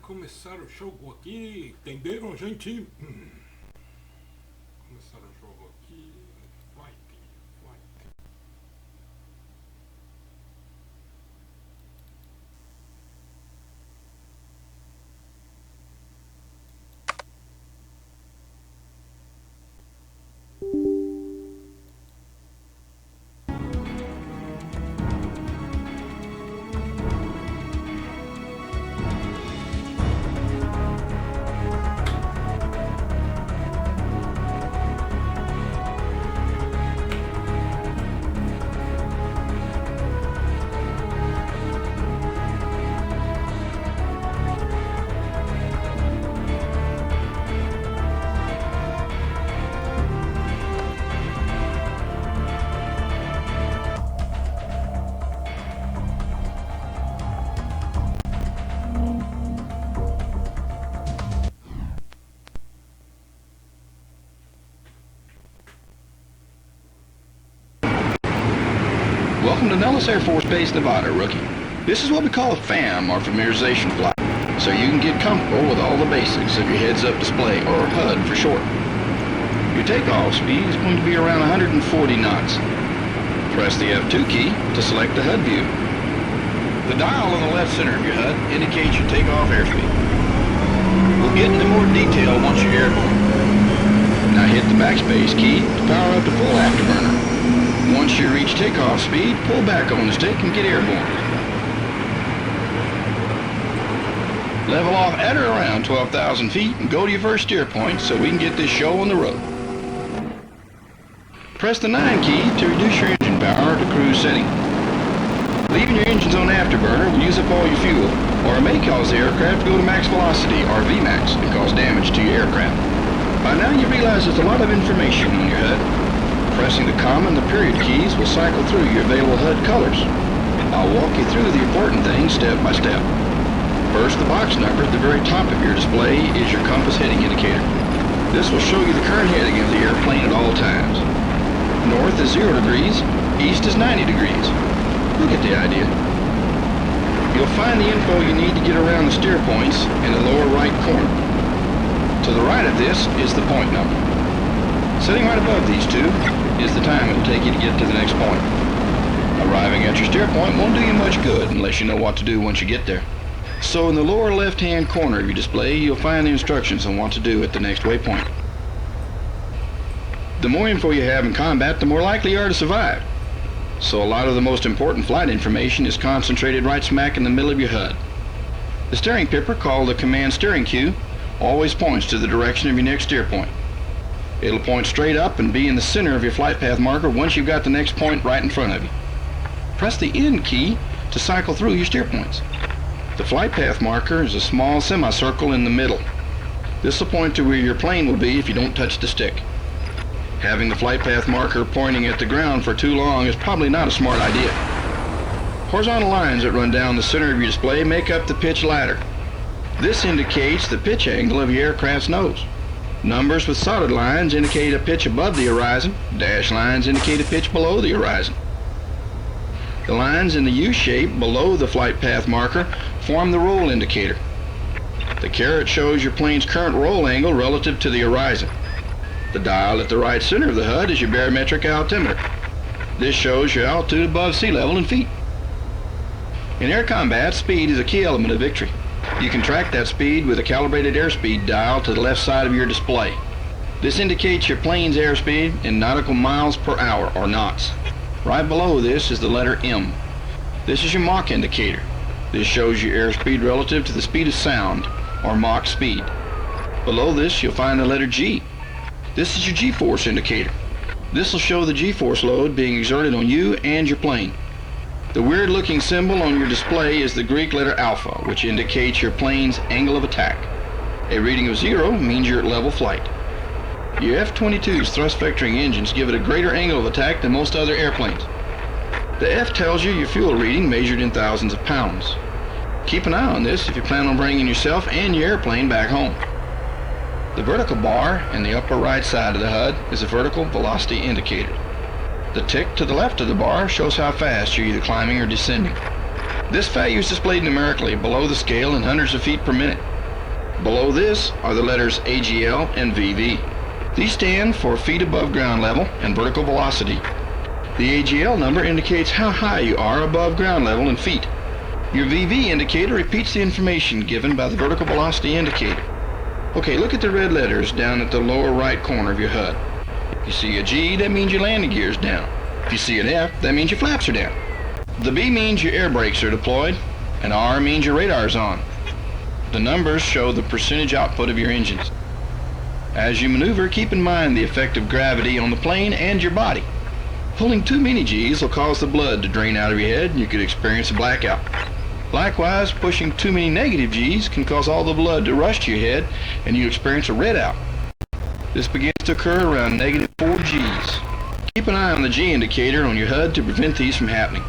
começar o jogo aqui, entenderam, gente? Começar o jogo aqui, flight. Welcome to Nellis Air Force Base, Nevada, rookie. This is what we call a FAM, or familiarization flight, so you can get comfortable with all the basics of your heads-up display, or HUD for short. Your takeoff speed is going to be around 140 knots. Press the F2 key to select the HUD view. The dial on the left center of your HUD indicates your takeoff airspeed. We'll get into more detail once you're airborne. Now hit the backspace key to power up to full afterburner. Once you reach takeoff speed, pull back on the stick and get airborne. Level off at or around 12,000 feet and go to your first steer point so we can get this show on the road. Press the 9 key to reduce your engine power to cruise setting. Leaving your engines on afterburner will use up all your fuel, or it may cause the aircraft to go to max velocity, or VMAX, and cause damage to your aircraft. By now you realize there's a lot of information on your HUD. Pressing the comma and the period keys will cycle through your available HUD colors. I'll walk you through the important things step by step. First, the box number at the very top of your display is your compass heading indicator. This will show you the current heading of the airplane at all times. North is 0 degrees, east is 90 degrees. You get the idea. You'll find the info you need to get around the steer points in the lower right corner. To the right of this is the point number. Sitting right above these two is the time it will take you to get to the next point. Arriving at your steer point won't do you much good unless you know what to do once you get there. So in the lower left-hand corner of your display, you'll find the instructions on what to do at the next waypoint. The more info you have in combat, the more likely you are to survive. So a lot of the most important flight information is concentrated right smack in the middle of your HUD. The steering pipper, called the command steering cue, always points to the direction of your next steer point. It'll point straight up and be in the center of your flight path marker once you've got the next point right in front of you. Press the N key to cycle through your steer points. The flight path marker is a small semicircle in the middle. This will point to where your plane will be if you don't touch the stick. Having the flight path marker pointing at the ground for too long is probably not a smart idea. Horizontal lines that run down the center of your display make up the pitch ladder. This indicates the pitch angle of your aircraft's nose. Numbers with solid lines indicate a pitch above the horizon. Dashed lines indicate a pitch below the horizon. The lines in the U shape below the flight path marker form the roll indicator. The caret shows your plane's current roll angle relative to the horizon. The dial at the right center of the HUD is your barometric altimeter. This shows your altitude above sea level in feet. In air combat, speed is a key element of victory. You can track that speed with a calibrated airspeed dial to the left side of your display. This indicates your plane's airspeed in nautical miles per hour, or knots. Right below this is the letter M. This is your Mach indicator. This shows your airspeed relative to the speed of sound, or Mach speed. Below this you'll find the letter G. This is your G-force indicator. This will show the G-force load being exerted on you and your plane. The weird-looking symbol on your display is the Greek letter alpha, which indicates your plane's angle of attack. A reading of 0 means you're at level flight. Your F-22's thrust-vectoring engines give it a greater angle of attack than most other airplanes. The F tells you your fuel reading measured in thousands of pounds. Keep an eye on this if you plan on bringing yourself and your airplane back home. The vertical bar in the upper right side of the HUD is a vertical velocity indicator. The tick to the left of the bar shows how fast you're either climbing or descending. This value is displayed numerically below the scale in hundreds of feet per minute. Below this are the letters AGL and VV. These stand for feet above ground level and vertical velocity. The AGL number indicates how high you are above ground level in feet. Your VV indicator repeats the information given by the vertical velocity indicator. Okay, look at the red letters down at the lower right corner of your HUD. If you see a G, that means your landing gear is down. If you see an F, that means your flaps are down. The B means your air brakes are deployed, and R means your radar is on. The numbers show the percentage output of your engines. As you maneuver, keep in mind the effect of gravity on the plane and your body. Pulling too many G's will cause the blood to drain out of your head and you could experience a blackout. Likewise, pushing too many negative G's can cause all the blood to rush to your head and you experience a redout. This begins to occur around -4 G's. Keep an eye on the G indicator on your HUD to prevent these from happening.